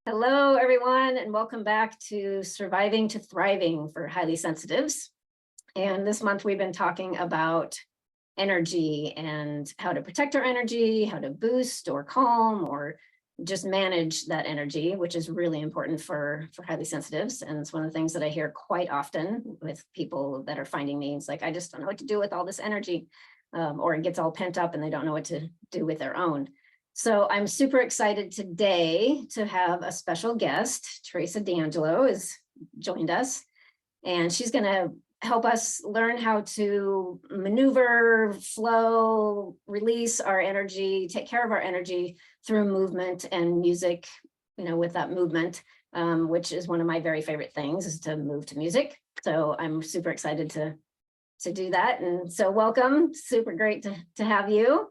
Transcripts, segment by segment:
Hello, everyone, and welcome back to Surviving to Thriving for Highly Sensitives. And this month we've been talking about energy and how to protect our energy, how to boost or calm or just manage that energy, which is really important for highly sensitives. And it's one of the things that I hear quite often with people that are finding me. It's like, I just don't know what to do with all this energy, or it gets all pent up and they don't know what to do with their own. So I'm super excited today to have a special guest. Teresa D'Angelo has joined us, and she's going to help us learn how to maneuver, flow, release our energy, take care of our energy through movement and music, with that movement, which is one of my very favorite things, is to move to music. So I'm super excited to do that. And so welcome, super great to have you.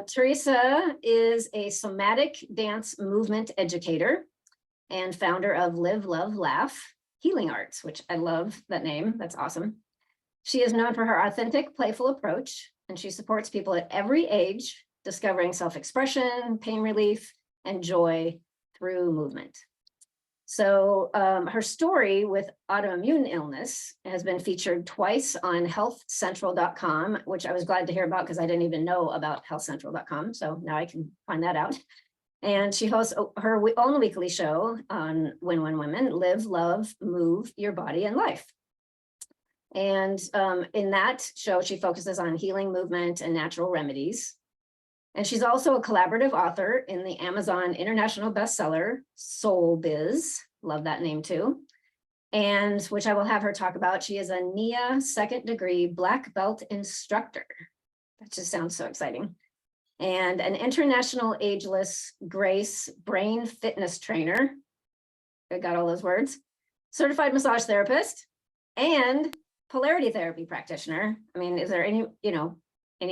Teresa is a somatic dance movement educator and founder of Live, Love, Laugh Healing Arts, which I love that name. That's awesome. She is known for her authentic, playful approach, and she supports people at every age, discovering self-expression, pain relief, and joy through movement. So her story with autoimmune illness has been featured twice on healthcentral.com, which I was glad to hear about because I didn't even know about healthcentral.com. So now I can find that out. And she hosts her own weekly show on Win Win Women, Live, Love, Move Your Body and Life. And in that show, she focuses on healing, movement, and natural remedies. And she's also a collaborative author in the Amazon international bestseller, Soul Biz. Love that name too. And which I will have her talk about. She is a NIA second degree black belt instructor. That just sounds so exciting. And an international ageless grace brain fitness trainer. I got all those words. Certified massage therapist and polarity therapy practitioner. I mean, is there any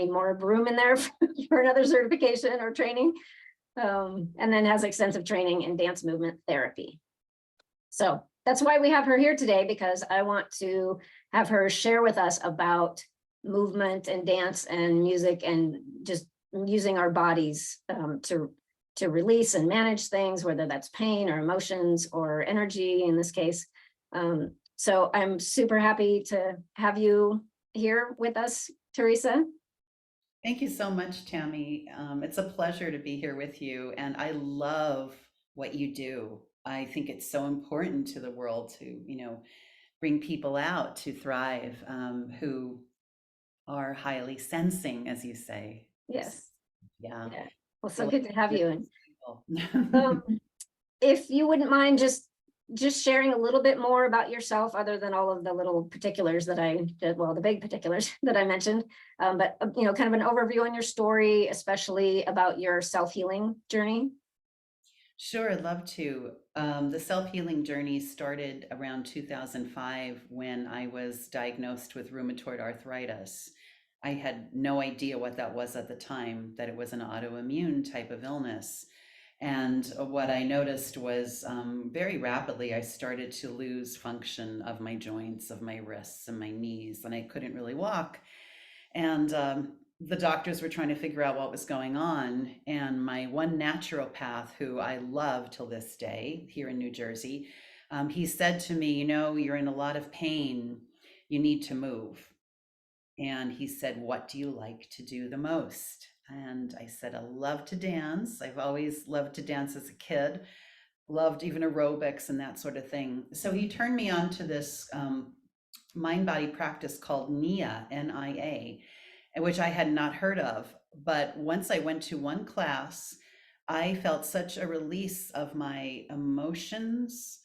more room in there for another certification or training? And then has extensive training in dance movement therapy. So that's why we have her here today, because I want to have her share with us about movement and dance and music and just using our bodies to release and manage things, whether that's pain or emotions or energy in this case. So I'm super happy to have you here with us, Teresa. Thank you so much, Tammy. It's a pleasure to be here with you, and I love what you do. I think it's so important to the world to, bring people out to thrive, who are highly sensing, as you say. Yes. Yeah, Yeah. Well, I so love good to have you. And people. um, if you wouldn't mind just sharing a little bit more about yourself, other than all of the little particulars that I did, well, the big particulars that I mentioned, but kind of an overview on your story, especially about your self-healing journey. Sure, I'd love to. The self-healing journey started around 2005 when I was diagnosed with rheumatoid arthritis. I had no idea what that was at the time, that it was an autoimmune type of illness. And what I noticed was very rapidly, I started to lose function of my joints, of my wrists and my knees, and I couldn't really walk. And the doctors were trying to figure out what was going on. And my one naturopath, who I love till this day here in New Jersey, he said to me, you're in a lot of pain. You need to move. And he said, what do you like to do the most? And I said, I love to dance. I've always loved to dance as a kid, loved even aerobics and that sort of thing. So he turned me on to this mind body practice called NIA, NIA, which I had not heard of. But once I went to one class, I felt such a release of my emotions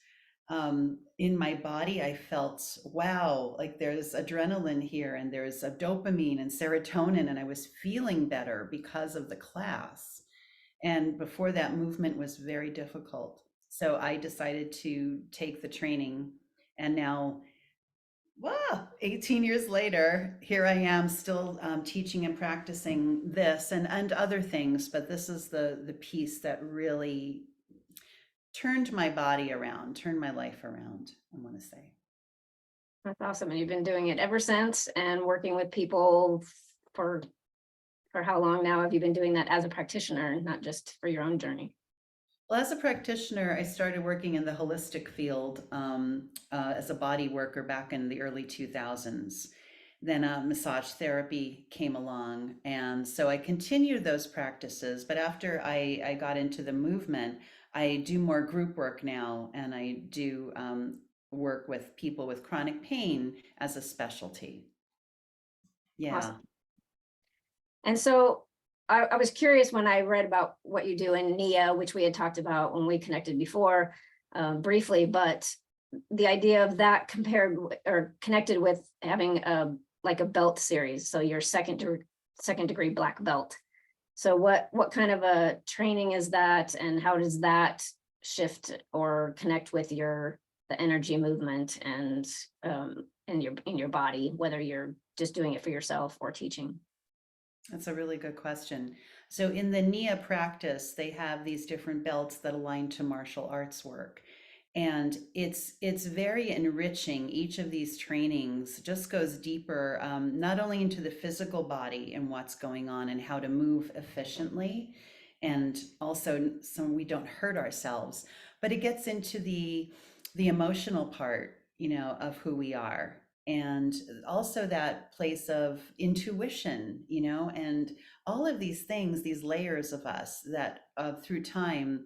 in my body. I felt, wow, like there's adrenaline here and there's a dopamine and serotonin, and I was feeling better because of the class. And before that, movement was very difficult. So I decided to take the training, and now, wow, 18 years later, here I am still teaching and practicing this and other things, but this is the piece that really turned my body around, turned my life around, I want to say. That's awesome. And you've been doing it ever since, and working with people for how long now have you been doing that as a practitioner, not just for your own journey? Well, as a practitioner, I started working in the holistic field as a body worker back in the early 2000s. Then massage therapy came along. And so I continued those practices. But after I got into the movement, I do more group work now, and I do work with people with chronic pain as a specialty. Yeah. Awesome. And so I was curious when I read about what you do in NIA, which we had talked about when we connected before briefly, but the idea of that compared or connected with having like a belt series. So your second degree black belt. So what kind of a training is that, and how does that shift or connect with the energy movement and in your body, whether you're just doing it for yourself or teaching? That's a really good question. So in the NIA practice, they have these different belts that align to martial arts work. And it's very enriching. Each of these trainings just goes deeper, not only into the physical body and what's going on and how to move efficiently, and also so we don't hurt ourselves, but it gets into the emotional part, of who we are, and also that place of intuition, and all of these things, these layers of us that through time,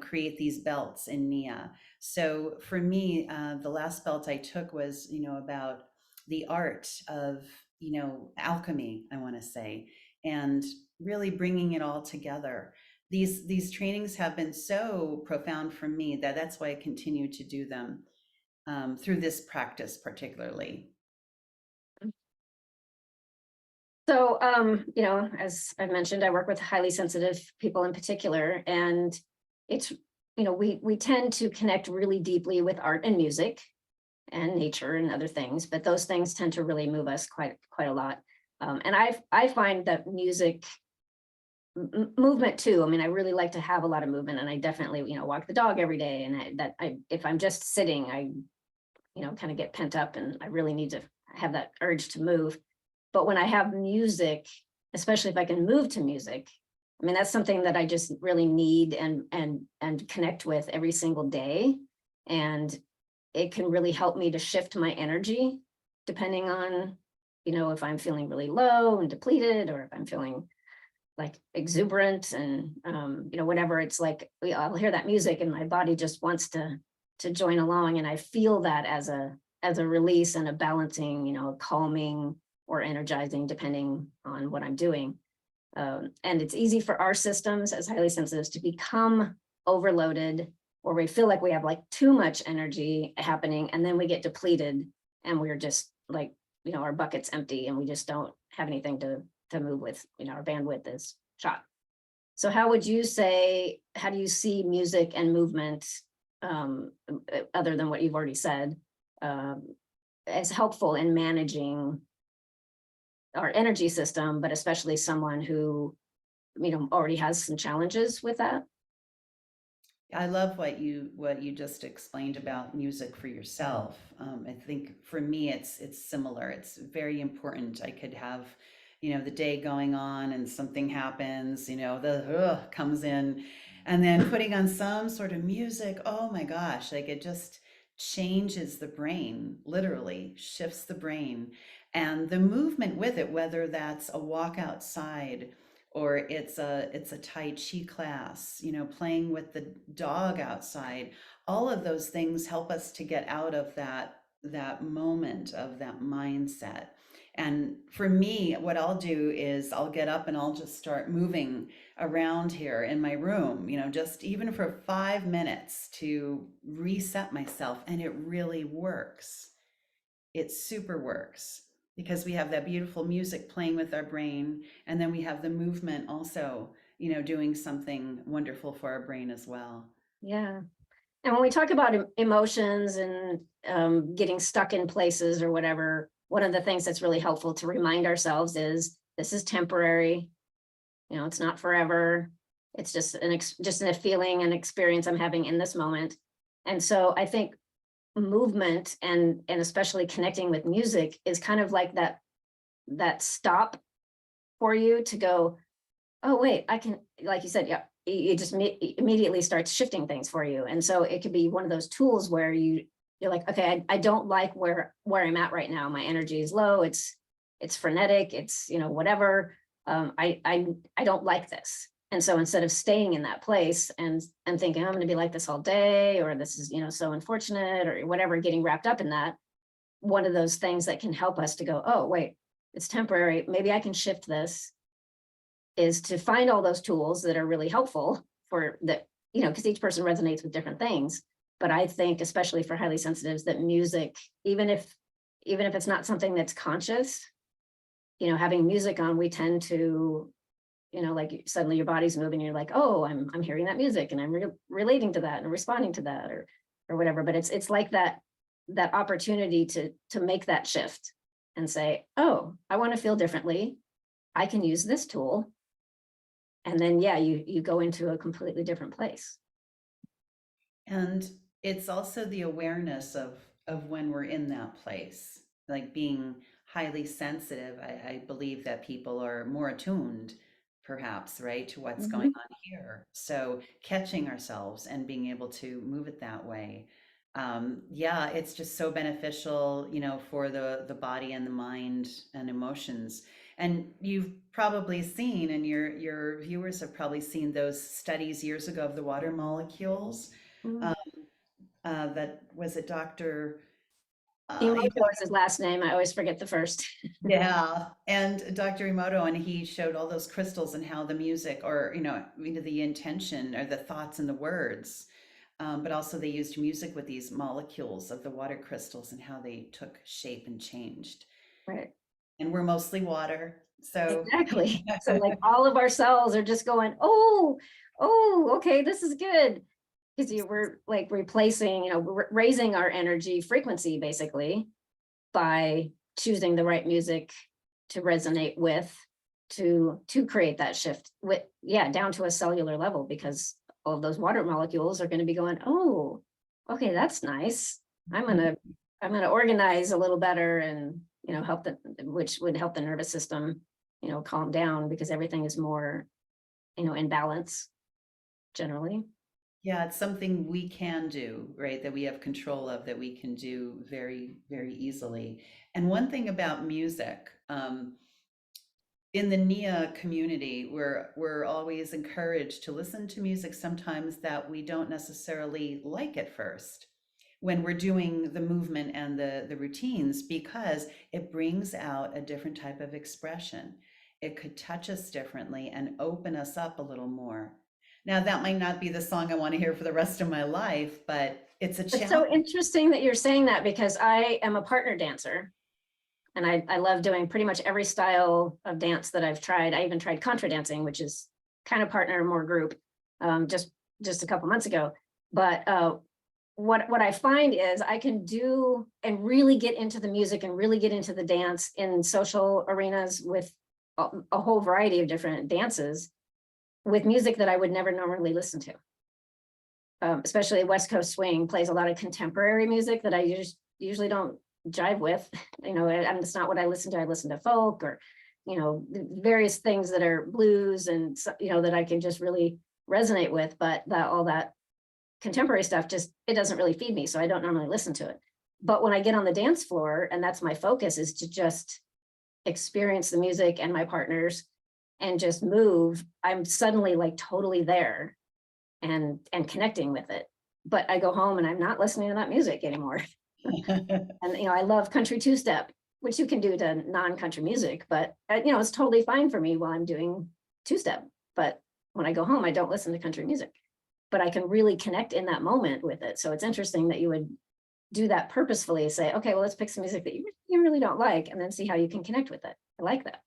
create these belts in Nia. So for me, the last belt I took was, about the art of, alchemy, I want to say, and really bringing it all together. These trainings have been so profound for me that that's why I continue to do them through this practice particularly. So, as I mentioned, I work with highly sensitive people in particular, and it's, we tend to connect really deeply with art and music and nature and other things, but those things tend to really move us quite a lot. And I find that music movement too. I mean, I really like to have a lot of movement, and I definitely, walk the dog every day. And if I'm just sitting, I, kind of get pent up, and I really need to have that urge to move. But when I have music, especially if I can move to music, I mean, that's something that I just really need and connect with every single day. And it can really help me to shift my energy depending on, if I'm feeling really low and depleted, or if I'm feeling like exuberant and, whatever. It's like, I'll hear that music and my body just wants to join along. And I feel that as a release and a balancing, calming or energizing, depending on what I'm doing. And it's easy for our systems as highly sensitives to become overloaded, or we feel like we have like too much energy happening, and then we get depleted and we're just like, our bucket's empty and we just don't have anything to move with, our bandwidth is shot. So how do you see music and movement, other than what you've already said, as helpful in managing our energy system, but especially someone who, already has some challenges with that? I love what you just explained about music for yourself. I think for me, it's similar. It's very important. I could have, the day going on and something happens, the comes in, and then putting on some sort of music. Oh my gosh, like it just changes the brain, literally shifts the brain, and the movement with it, whether that's a walk outside or it's a Tai Chi class, playing with the dog outside. All of those things help us to get out of that moment of that mindset. And for me, what I'll do is I'll get up and I'll just start moving around here in my room, just even for 5 minutes to reset myself. And it really works. It super works because we have that beautiful music playing with our brain, and then we have the movement also, doing something wonderful for our brain as well. Yeah. And when we talk about emotions and getting stuck in places or whatever, one of the things that's really helpful to remind ourselves is this is temporary. It's not forever. It's just just a feeling and experience I'm having in this moment. And so I think movement and especially connecting with music is kind of like that stop for you to go, oh wait, I can, like you said, yeah, you just immediately starts shifting things for you. And so it could be one of those tools where you're like, okay, I don't like where I'm at right now. My energy is low. It's frenetic. It's, whatever. I don't like this. And so instead of staying in that place and thinking I'm going to be like this all day, or this is, so unfortunate or whatever, getting wrapped up in that, one of those things that can help us to go, oh, wait, it's temporary. Maybe I can shift this, is to find all those tools that are really helpful for that, because each person resonates with different things. But I think, especially for highly sensitives, that music, even if it's not something that's conscious, having music on, we tend to, like suddenly your body's moving, you're like, oh, I'm hearing that music and I'm relating to that and responding to that or whatever. But it's like that opportunity to make that shift and say, oh, I want to feel differently. I can use this tool. And then, yeah, you go into a completely different place. And it's also the awareness of when we're in that place, like being highly sensitive. I believe that people are more attuned, perhaps, right, to what's going on here. So catching ourselves and being able to move it that way. Yeah, it's just so beneficial, for the body and the mind and emotions. And you've probably seen, and your viewers have probably seen those studies years ago of the water molecules. Mm. Um, that was it, Dr. Emoto is his last name. I always forget the first. Yeah, and Dr. Emoto, and he showed all those crystals and how the music, or the intention or the thoughts and the words, but also they used music with these molecules of the water crystals and how they took shape and changed. Right. And we're mostly water, so Exactly. So like all of our cells are just going, oh, okay, this is good. Because you were like replacing, raising our energy frequency basically by choosing the right music to resonate with, to create that shift with, down to a cellular level, because all of those water molecules are going to be going, oh, okay, that's nice. I'm gonna organize a little better and help which would help the nervous system calm down, because everything is more in balance generally. yeah, it's something we can do, right? That we have control of, that we can do very, very easily. And one thing about music, in the NIA community, we're always encouraged to listen to music sometimes that we don't necessarily like at first when we're doing the movement and the routines, because it brings out a different type of expression. It could touch us differently and open us up a little more. Now, that might not be the song I want to hear for the rest of my life, but it's a It's so challenge. interesting that you're saying that, because I am a partner dancer. And I love doing pretty much every style of dance that I've tried. I even tried contra dancing, which is kind of partner, more group, just a couple months ago. But what I find is I can do and really get into the music and really get into the dance in social arenas with a whole variety of different dances with music that I would never normally listen to. Especially West Coast swing plays a lot of contemporary music that I usually don't jive with, and it's not what I listen to. I listen to folk or, various things that are blues and, that I can just really resonate with, but all that contemporary stuff it doesn't really feed me. So I don't normally listen to it. But when I get on the dance floor, and that's my focus, is to just experience the music and my partners and just move, I'm suddenly like totally there and connecting with it. But I go home and I'm not listening to that music anymore. And I love country two-step, which you can do to non-country music, but it's totally fine for me while I'm doing two-step. But when I go home, I don't listen to country music, but I can really connect in that moment with it. So it's interesting that you would do that purposefully, say, okay, well, let's pick some music that you really don't like, and then see how you can connect with it. I like that.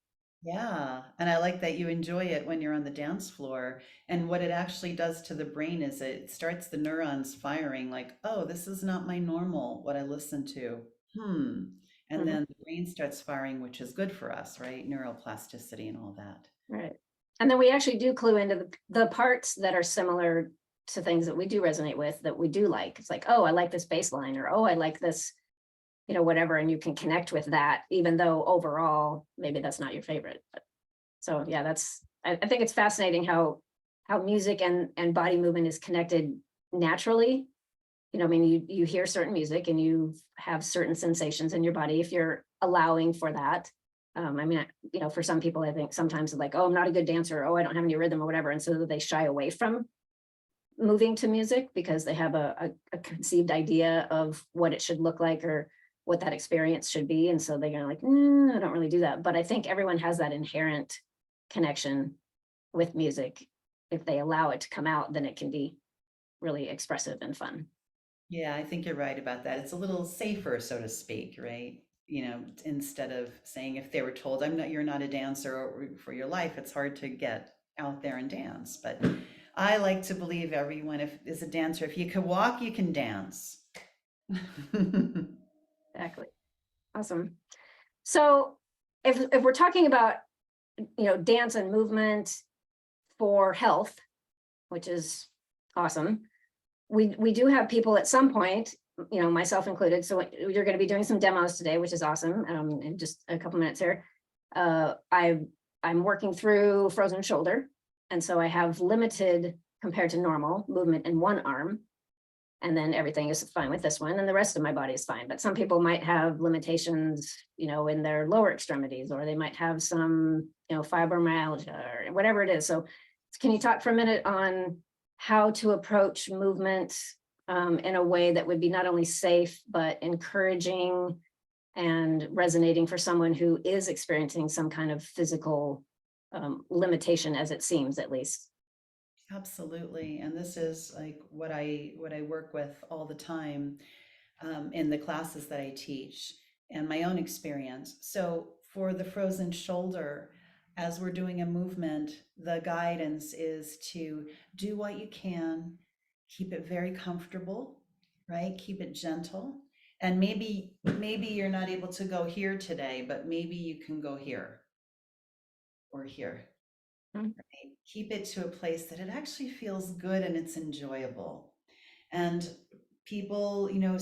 Yeah, and I like that you enjoy it when you're on the dance floor. And what it actually does to the brain is it starts the neurons firing like, oh, this is not my normal, what I listen to. Hmm. And Mhm. then the brain starts firing, which is good for us, right? Neuroplasticity and all that. Right. And then we actually do clue into the parts that are similar to things that we do resonate with, that we do like. It's like, oh, I like this bass line, or oh, I like this, whatever. And you can connect with that, even though overall, maybe that's not your favorite. But so yeah, I think it's fascinating how how music and body movement is connected naturally. You know, I mean, you hear certain music and you have certain sensations in your body if you're allowing for that. I mean, you know, for some people, I think sometimes it's like, oh, I'm not a good dancer. Oh, I don't have any rhythm or whatever. And so they shy away from moving to music because they have a conceived idea of what it should look like or what that experience should be. And so they're like, I don't really do that. But I think everyone has that inherent connection with music. If they allow it to come out, then it can be really expressive and fun. Yeah, I think you're right about that. It's a little safer, so to speak, right? You know, instead of saying if they were told, you're not a dancer for your life, it's hard to get out there and dance. But I like to believe everyone is a dancer. If you can walk, you can dance. Exactly. Awesome. So if we're talking about, you know, dance and movement for health, which is awesome, we do have people at some point, you know, myself included. So you're going to be doing some demos today, which is awesome. In just a couple minutes here, I'm working through frozen shoulder, and so I have limited compared to normal movement in one arm, and then everything is fine with this one, and the rest of my body is fine. But some people might have limitations, you know, in their lower extremities, or they might have some, you know, fibromyalgia or whatever it is. So can you talk for a minute on how to approach movement in a way that would be not only safe, but encouraging and resonating for someone who is experiencing some kind of physical limitation, as it seems, at least? Absolutely. And this is like what I work with all the time in the classes that I teach and my own experience. So for the frozen shoulder, as we're doing a movement, the guidance is to do what you can, keep it very comfortable, right? Keep it gentle. And maybe you're not able to go here today, but maybe you can go here or here. Mm. Right? Keep it to a place that it actually feels good and it's enjoyable. And people, you know,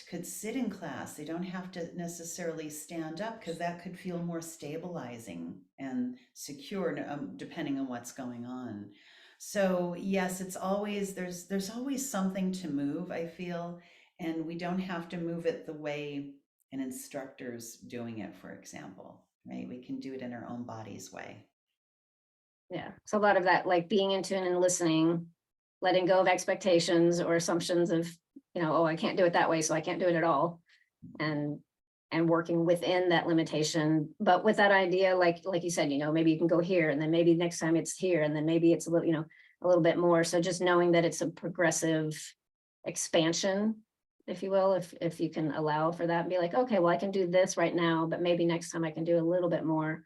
could sit in class. They don't have to necessarily stand up because that could feel more stabilizing and secure, depending on what's going on. So yes, it's always there's always something to move, I feel, and we don't have to move it the way an instructor's doing it, for example, right? We can do it in our own body's way. Yeah. So a lot of that, like being in tune and listening, letting go of expectations or assumptions of, you know, oh, I can't do it that way, so I can't do it at all. And working within that limitation, but with that idea, like you said, you know, maybe you can go here, and then maybe next time it's here, and then maybe it's a little, you know, a little bit more. So just knowing that it's a progressive expansion, if you will, if you can allow for that and be like, okay, well, I can do this right now, but maybe next time I can do a little bit more.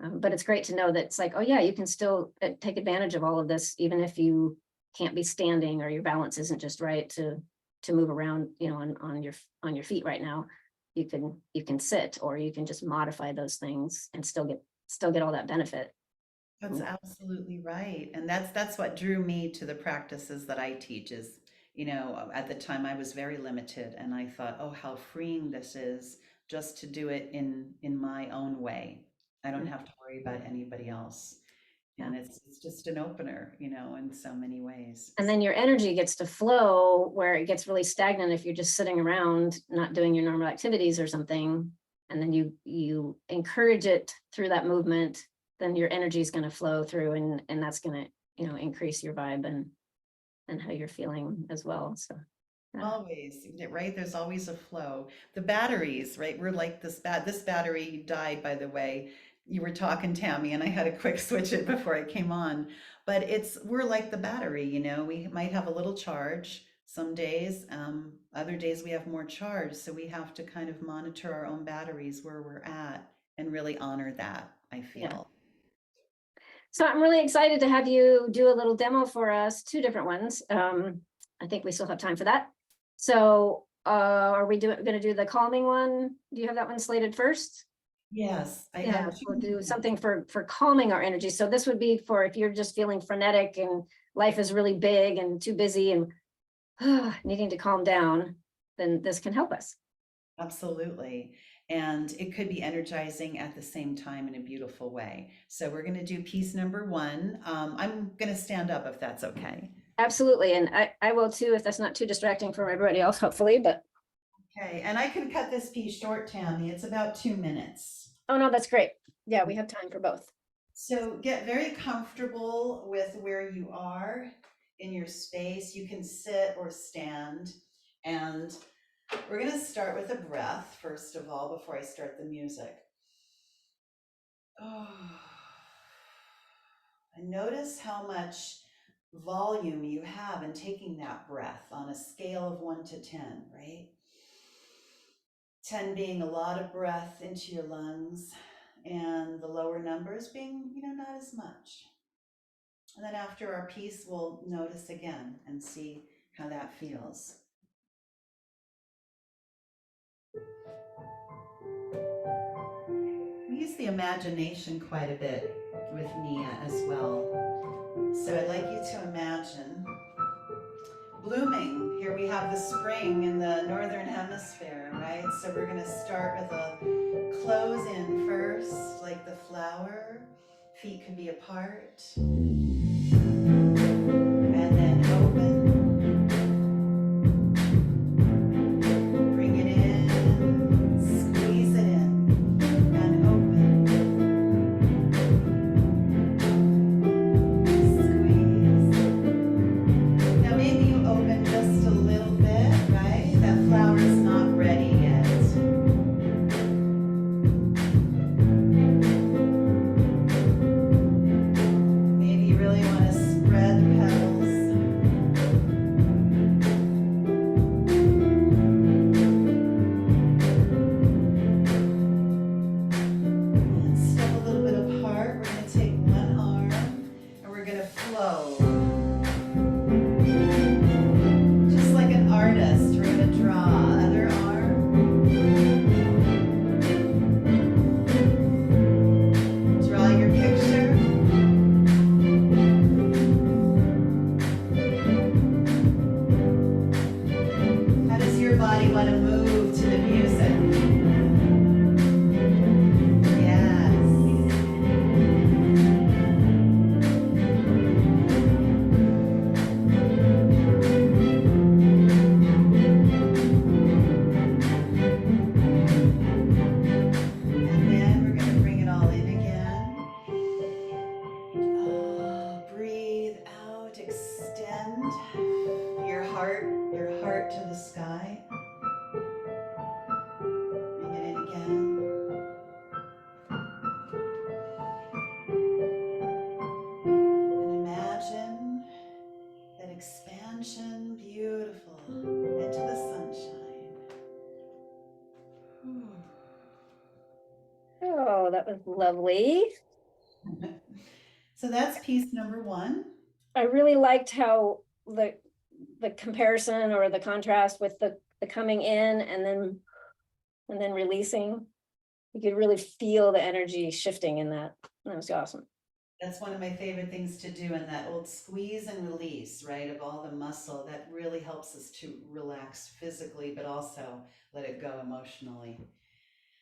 But it's great to know that it's like, oh yeah, you can still take advantage of all of this, even if you can't be standing or your balance isn't just right to move around, you know, on your feet right now. You can sit, or you can just modify those things and still get all that benefit. That's absolutely right. And that's what drew me to the practices that I teach is, you know, at the time I was very limited and I thought, oh, how freeing this is just to do it in my own way. I don't Mm. have to worry about anybody else. Yeah. And it's just an opener, you know, in so many ways. And then your energy gets to flow where it gets really stagnant if you're just sitting around not doing your normal activities or something. And then you encourage it through that movement, then your energy is going to flow through, and that's going to, you know, increase your vibe and how you're feeling as well. So yeah. Always, right? There's always a flow. The batteries, right? We're like this battery died, by the way. You were talking, Tammy, and I had to quick switch it before I came on. But we're like the battery, you know, we might have a little charge some days, other days we have more charge. So we have to kind of monitor our own batteries where we're at and really honor that, I Yeah. feel. So I'm really excited to have you do a little demo for us, two different ones. I think we still have time for that. So are we going to do the calming one? Do you have that one slated first? Yes, I Yeah, have we'll do two. something for calming our energy. So this would be for if you're just feeling frenetic and life is really big and too busy and needing to calm down, then this can help us. Absolutely. and it could be energizing at the same time in a beautiful way. So we're going to do piece number one. I'm going to stand up if that's okay. Absolutely. And I will too, if that's not too distracting for everybody else, hopefully, but. Okay, and I can cut this piece short, Tammy. It's about 2 minutes. Oh, no, that's great. Yeah, we have time for both. So get very comfortable with where you are in your space. You can sit or stand. And we're going to start with a breath, first of all, before I start the music. Oh. And notice how much volume you have in taking that breath on a scale of 1 to 10, right? 10 being a lot of breath into your lungs, and the lower numbers being, not as much. And then after our piece, we'll notice again and see how that feels. We use the imagination quite a bit with Mia as well. So I'd like you to imagine blooming. Here we have the spring in the northern hemisphere, right? So we're going to start with a close in first, like the flower. Feet can be apart. And then open. Bring it in. Squeeze it in. And open. Squeeze. Now maybe you open just a little bit, right? That flower is not ready yet. Maybe you really want to spread the petals. And step a little bit apart. We're going to take one arm and we're going to flow. Just like an artist, we're going to draw other arm. Draw your picture. How does your body want to move to the music? Yes. And then we're going to bring it all in again. Breathe out, extend your heart to the sky. Bring it in again. And imagine that expansion, beautiful, into the sunshine. Oh, that was lovely. So that's piece number one. I really liked how the comparison or the contrast with the coming in and then releasing. You could really feel the energy shifting in that. That was awesome. That's one of my favorite things to do, and that old squeeze and release, right, of all the muscle, that really helps us to relax physically, but also let it go emotionally.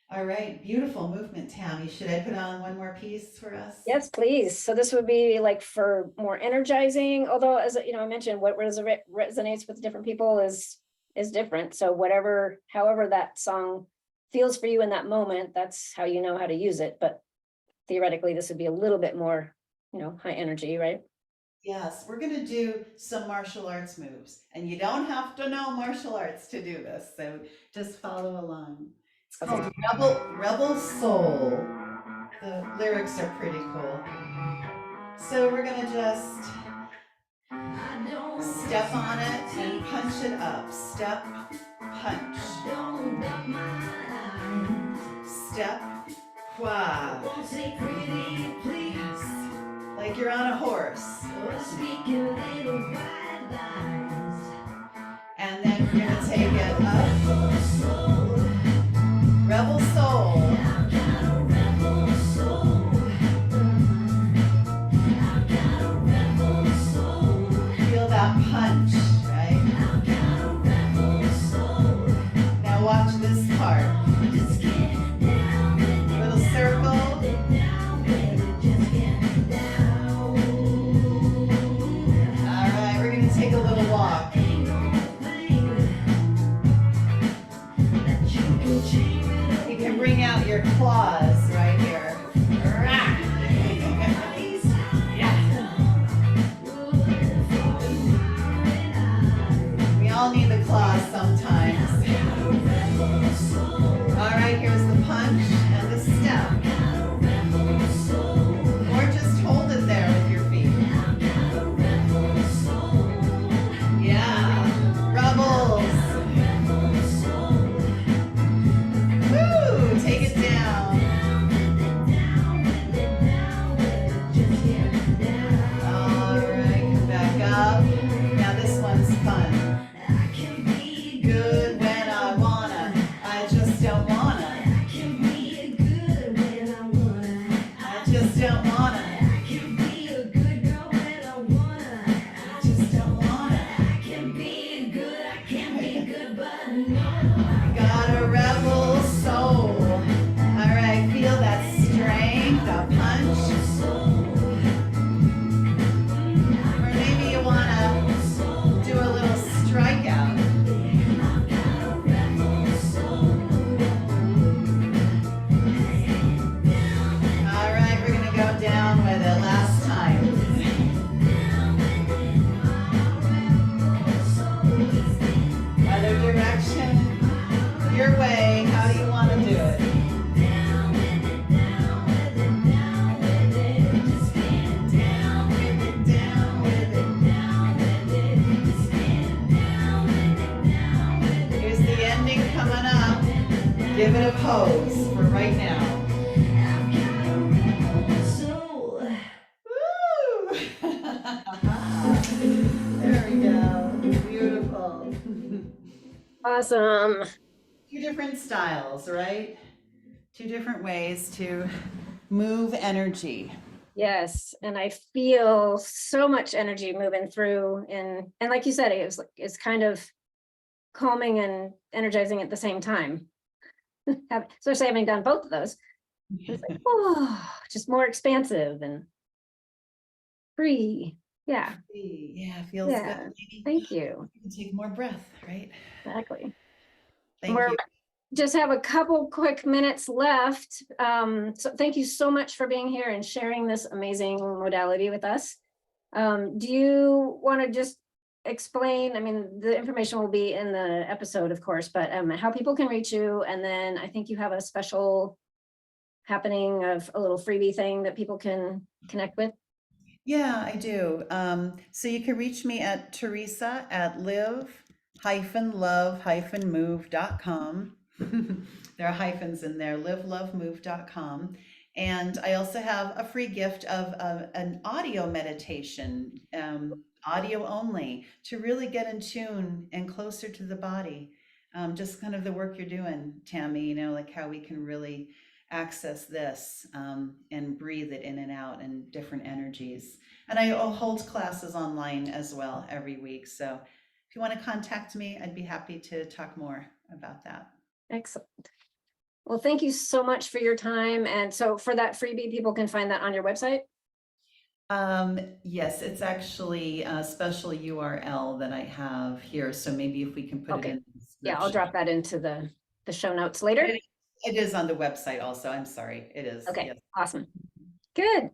All right, beautiful movement, Tammy. Should I put on one more piece for us? Yes, please. So this would be like for more energizing, although as I mentioned, what resonates with different people is different. So however that song feels for you in that moment, that's how you know how to use it. But theoretically, this would be a little bit more, high energy, right? Yes, we're going to do some martial arts moves, and you don't have to know martial arts to do this. So just follow along. It's called Rebel Soul. The lyrics are pretty cool. So we're going to just step on it and punch it up. Step, punch. Step, qua. Like you're on a horse. And then we're going to take it up. Rebel Soul. Feel that punch, right? Now watch this part. applause sometimes. All right, here's the punch and the step. Or just hold it there with your feet. Yeah, rebels. Woo, take it down. All right, come back up. Now this one's fun. Good when I wanna, I just don't wanna. I just don't wanna. Just don't wanna. Got a rebel soul. All right, feel that strength, a punch. Or maybe you wanna do a little strikeout. All right, we're gonna go down with it last time. Other direction, your way. How do you want to do it? Here's the ending coming up. Give it a pose for right now. Woo! There we go. Beautiful. Awesome. Two different styles, right? Two different ways to move energy. Yes, and I feel so much energy moving through, and like you said, it's kind of calming and energizing at the same time. Especially having done both of those, it's like, oh, just more expansive and free. Yeah, Yeah, feels yeah. good. Maybe Thank you. you can take more breath, right? Exactly. Thank We're you. just have a couple quick minutes left. So thank you so much for being here and sharing this amazing modality with us. Do you want to just explain, I mean, the information will be in the episode, of course, but how people can reach you, and then I think you have a special happening of a little freebie thing that people can connect with. Yeah, I do. So you can reach me at Teresa at live-love-move.com. There are hyphens in there, livelovemove.com. And I also have a free gift of an audio meditation, audio only, to really get in tune and closer to the body. Just kind of the work you're doing, Tammy, you know, like how we can really access this and breathe it in and out in different energies. And I hold classes online as well every week. So if you want to contact me, I'd be happy to talk more about that. Excellent. Well, thank you so much for your time. And so for that freebie, people can find that on your website? Yes, it's actually a special URL that I have here. So maybe if we can put it Okay. in the Yeah, I'll description. drop that into the show notes later. It is on the website also. I'm sorry. It is. Okay, Yes. awesome. Good.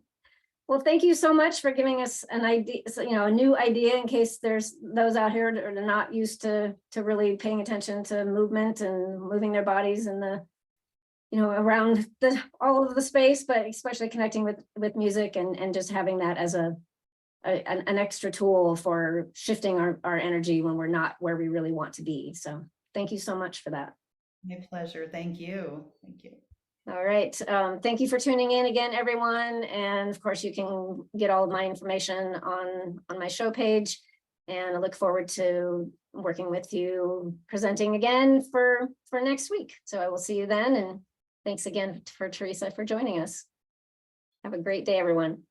Well, thank you so much for giving us an idea, a new idea in case there's those out here that are not used to really paying attention to movement and moving their bodies in the, around all of the space, but especially connecting with music and just having that as an extra tool for shifting our energy when we're not where we really want to be. So thank you so much for that. My pleasure. Thank you. Thank you. All right. Thank you for tuning in again, everyone. And of course, you can get all of my information on my show page. And I look forward to working with you, presenting again for next week. So I will see you then. And thanks again for Teresa for joining us. Have a great day, everyone.